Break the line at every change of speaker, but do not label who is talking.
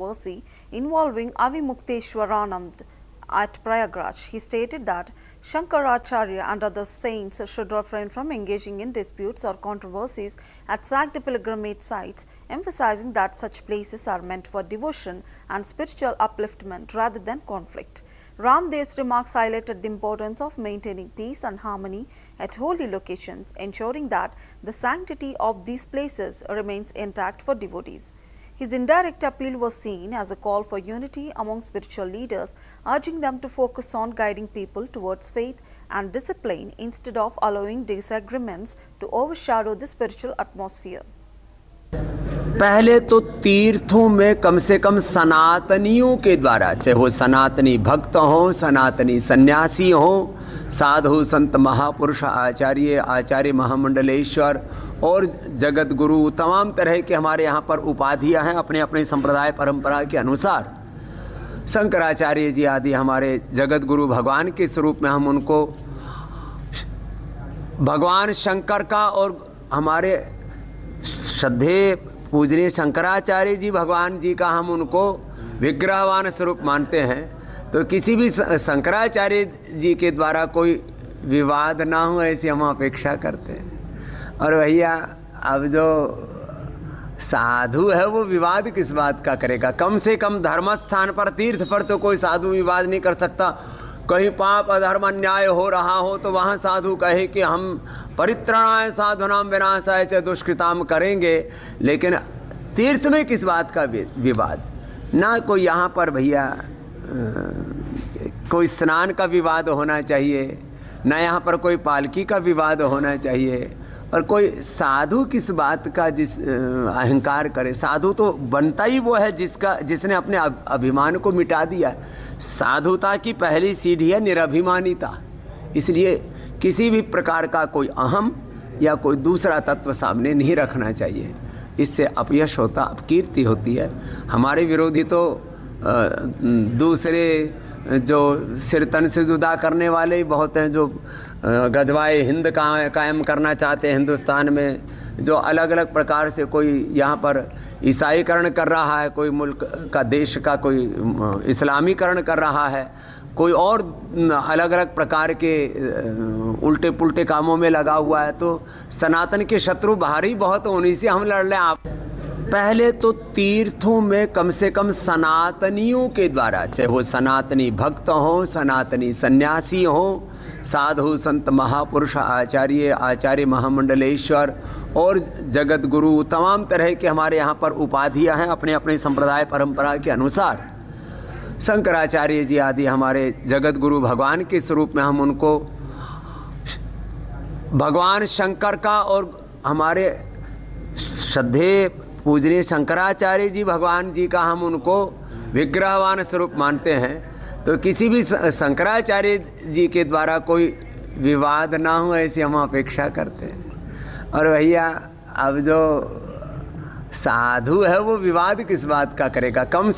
controversy involving Avimukteswaranand at Prayagraj. He stated that Shankaracharya and other saints should refrain from engaging in disputes or controversies at sacred pilgrimage sites, emphasizing that such places are meant for devotion and spiritual upliftment rather than conflict. Ramdev's remarks highlighted the importance of maintaining peace and harmony at holy locations, ensuring that the sanctity of these places remains intact for devotees. His indirect appeal was seen as a call for unity among spiritual leaders, urging them to focus on guiding people towards faith and discipline instead of allowing disagreements to overshadow the spiritual atmosphere.
पहले तो तीर्थों में कम से कम सनातनियों के द्वारा, चाहे वो सनातनी भक्त हों, सनातनी सन्यासी हों, साधु संत महापुरुष आचार्य महामंडलेश्वर और जगत गुरु, तमाम तरह के हमारे यहाँ पर उपाधियाँ हैं अपने अपने संप्रदाय परंपरा के अनुसार। शंकराचार्य जी आदि हमारे जगत गुरु भगवान के स्वरूप में हम उनको भगवान शंकर का और हमारे श्रद्धेय पूजनीय शंकराचार्य जी भगवान जी का हम उनको विग्रहवान स्वरूप मानते हैं। तो किसी भी शंकराचार्य जी के द्वारा कोई विवाद ना हो ऐसी हम अपेक्षा करते हैं। और भैया अब जो साधु है वो विवाद किस बात का करेगा? कम से कम धर्म स्थान पर, तीर्थ पर तो कोई साधु विवाद नहीं कर सकता। कहीं पाप अधर्म अन्याय हो रहा हो तो वहाँ साधु कहे कि हम परित्राणाय साधुनाम विनाशाय च दुष्कृताम करेंगे, लेकिन तीर्थ में किस बात का विवाद? ना कोई यहाँ पर भैया कोई स्नान का विवाद होना चाहिए, ना यहाँ पर कोई पालकी का विवाद होना चाहिए, और कोई साधु किस बात का अहंकार करे? साधु तो बनता ही वो है जिसने अपने अभिमान को मिटा दिया। साधुता की पहली सीढ़ी है निरभिमानिता। इसलिए किसी भी प्रकार का कोई अहम या कोई दूसरा तत्व सामने नहीं रखना चाहिए। इससे अपयश होता, अपकीर्ति होती है। हमारे विरोधी तो दूसरे जो सिर तन से जुदा करने वाले ही बहुत हैं, जो गजवाए हिंद कायम करना चाहते हैं हिंदुस्तान में, जो अलग अलग प्रकार से कोई यहाँ पर ईसाईकरण कर रहा है, कोई मुल्क का देश का कोई इस्लामीकरण कर रहा है, कोई और अलग अलग प्रकार के उल्टे पुल्टे कामों में लगा हुआ है। तो सनातन के शत्रु बाहर ही बहुत, उन्हीं से हम लड़ लें। आप पहले तो तीर्थों में कम से कम सनातनियों के द्वारा, चाहे वो सनातनी भक्त हों, सनातनी सन्यासी हों, साधु संत महापुरुष आचार्य महामंडलेश्वर और जगत गुरु, तमाम तरह के हमारे यहाँ पर उपाधियाँ हैं अपने अपने संप्रदाय परंपरा के अनुसार। शंकराचार्य जी आदि हमारे जगत गुरु भगवान के स्वरूप में हम उनको भगवान शंकर का और हमारे श्रद्धेय पूजनीय शंकराचार्य जी भगवान जी का हम उनको विग्रहवान स्वरूप मानते हैं। तो किसी भी शंकराचार्य जी के द्वारा कोई विवाद ना हो ऐसी हम अपेक्षा करते हैं। और भैया अब जो साधु है वो विवाद किस बात का करेगा? कम